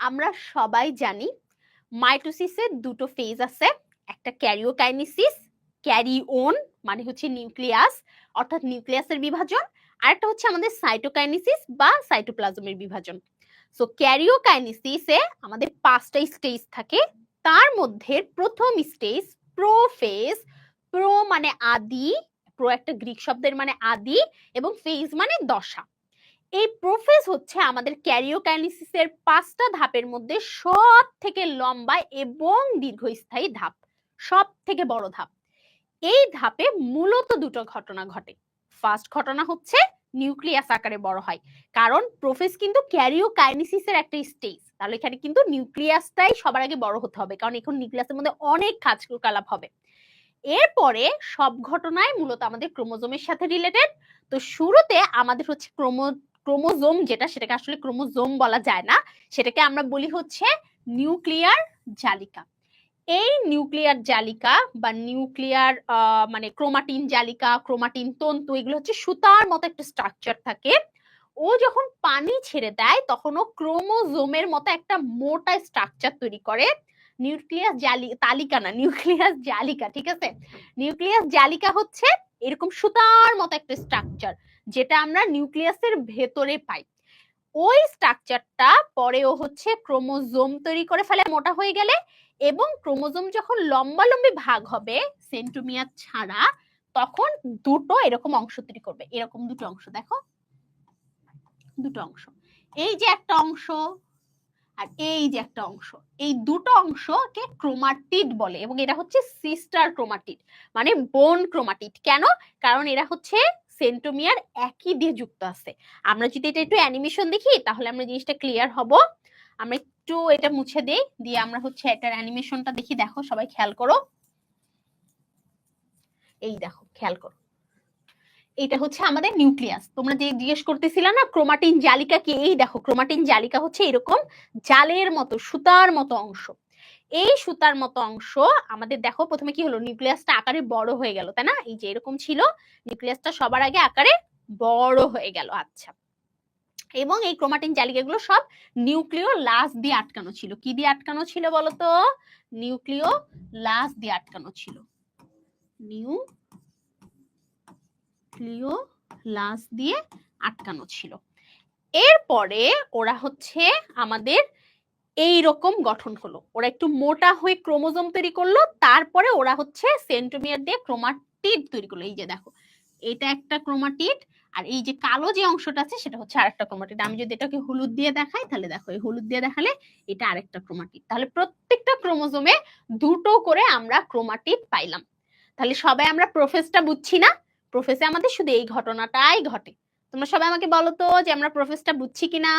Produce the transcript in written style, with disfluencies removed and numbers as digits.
আমরা সবাই জানি মাইটোসিসের দুটো ফেজ আছে, একটা ক্যারিওকাইনেসিস, ক্যারিওন মানে হচ্ছে নিউক্লিয়াস অর্থাৎ নিউক্লিয়াসের বিভাজন, আর একটা হচ্ছে আমাদের সাইটোকাইনেসিস বা সাইটোপ্লাজমের বিভাজন। সো ক্যারিওকাইনেসিসে আমাদের 5টা স্টেজ থাকে, তার মধ্যে প্রথম স্টেজ প্রোফেজ। প্রো মানে আদি, প্রো একটা গ্রিক শব্দের মানে আদি, এবং ফেজ মানে দশা। এই প্রোফেজ হচ্ছে আমাদের ক্যারিওকাইনেসিসের 5টা ধাপের মধ্যে সব থেকে লম্বা এবং দীর্ঘস্থায়ী ধাপ, সব থেকে বড় ধাপ। এই ধাপে মূলত দুটো ঘটনা ঘটে। ফার্স্ট ঘটনা হচ্ছে নিউক্লিয়াস আকারে বড় হয়, কারণ প্রোফেজ কিন্তু ক্যারিওকাইনেসিসের একটা স্টেজ, তাহলে এখানে কিন্তু নিউক্লিয়াসটাই সবার আগে বড় হতে হবে, কারণ এখন নিউক্লিয়াসের মধ্যে অনেক কার্যকলাপ হবে। এরপরে সব ঘটনায় মূলত আমাদের ক্রোমোজোমের সাথে রিলেটেড। তো শুরুতে আমাদের হচ্ছে ক্রোমোজোম, সেটাকে আসলে ক্রোমোজোম বলা যায় না, সেটাকে আমরা বলি হচ্ছে নিউক্লিয়ার জালিকা। এই নিউক্লিয়ার জালিকা বা নিউক্লিয়ার মানে ক্রোমাটিন জালিকা, ক্রোমাটিন তন্তু, এগুলো হচ্ছে সুতার মতো একটা স্ট্রাকচার থাকে। ও যখন পানি ছেড়ে দেয় তখন ও ক্রোমোজোমের মতো একটা মোটা স্ট্রাকচার তৈরি করে। নিউক্লিয়াস তালিকা না, নিউক্লিয়াস জালিকা, ঠিক আছে? নিউক্লিয়াস জালিকা হচ্ছে এরকম সুতার মতো একটা স্ট্রাকচার, যেটা আমরা নিউক্লিয়াসের ভেতরে পাই। ওই স্ট্রাকচারটা পরেও হচ্ছে ক্রোমোজোম তৈরি করে ফেলে মোটা হয়ে গেলে, এবং ক্রোমোজোম যখন লম্বালম্বি ভাগ হবে সেন্ট্রোমিয়ার ছাড়া, তখন দুটো এরকম অংশ তৈরি করবে। এরকম দুটো অংশ দেখো, দুটো অংশ, এই যে একটা অংশ আর এই যে একটা অংশ, এই দুটো অংশকে ক্রোমাটিড বলে, এবং এটা হচ্ছে সিস্টার ক্রোমাটিড মানে বোন ক্রোমাটিড। কেন? কারণ এরা হচ্ছে সেন্ট্রোমিয়ার একই দিয়ে যুক্ত আছে। আমরা যদি এটা একটু অ্যানিমেশন দেখি তাহলে আমরা জিনিসটা ক্লিয়ার হব। আমরা একটু এটা মুছে দেই, দিয়ে আমরা হচ্ছে এটার অ্যানিমেশনটা দেখি। দেখো সবাই খেয়াল করো, এই দেখো খেয়াল করো, এটা হচ্ছে আমাদের নিউক্লিয়াস। তোমরা যে জিজ্ঞেস করতেছিলে না ক্রোমাটিন জালিকা কি, এই দেখো ক্রোমাটিন জালিকা হচ্ছে এরকম জালের মতো সুতার মতো অংশ। এই সুতার মতো অংশ আমাদের দেখো প্রথমে কি হলো, নিউক্লিয়াসটা আকারে বড় হয়ে গেল, তাই না? এই যে এরকম ছিল, নিউক্লিয়াসটা সবার আগে আকারে বড় হয়ে গেল। আচ্ছা, এবং এই ক্রোমাটিন জালিকাগুলো সব নিউক্লিয় লাস দিয়ে আটকানো ছিল। কি দিয়ে আটকানো ছিল বলতো? নিউক্লিয় লাস দিয়ে আটকানো ছিল, নিউক্লিওলাস দিয়ে আটকানো ছিল। এরপরে ওরা হচ্ছে আমাদের এই রকম গঠন হলো, ওরা একটু মোটা হয়ে ক্রোমোজোম তৈরি করলো, তারপরে ওরা হচ্ছে সেন্ট্রোমিয়ার দিয়ে ক্রোমাটিড তৈরি করলো। এই যে দেখো, এটা একটা ক্রোমাটিড, আর এই যে কালো যে অংশটা আছে সেটা হচ্ছে আরেকটা ক্রোমাটিড। আমি যদি এটাকে হলুদ দিয়ে দেখাই তাহলে দেখো, এই হলুদ দিয়ে দেখালে এটা আরেকটা ক্রোমাটিড। তাহলে প্রত্যেকটা ক্রোমোজোমে দুটো করে আমরা ক্রোমাটিড পাইলাম। তাহলে সবাই আমরা প্রোফেজটা বুঝছি না? প্রোফেজে আমাদের শুধু এই ঘটনাটাই ঘটে। তোমরা সবাই আমাকে বলো তো যে আমরা প্রোফেজটা বুঝছি কিনা।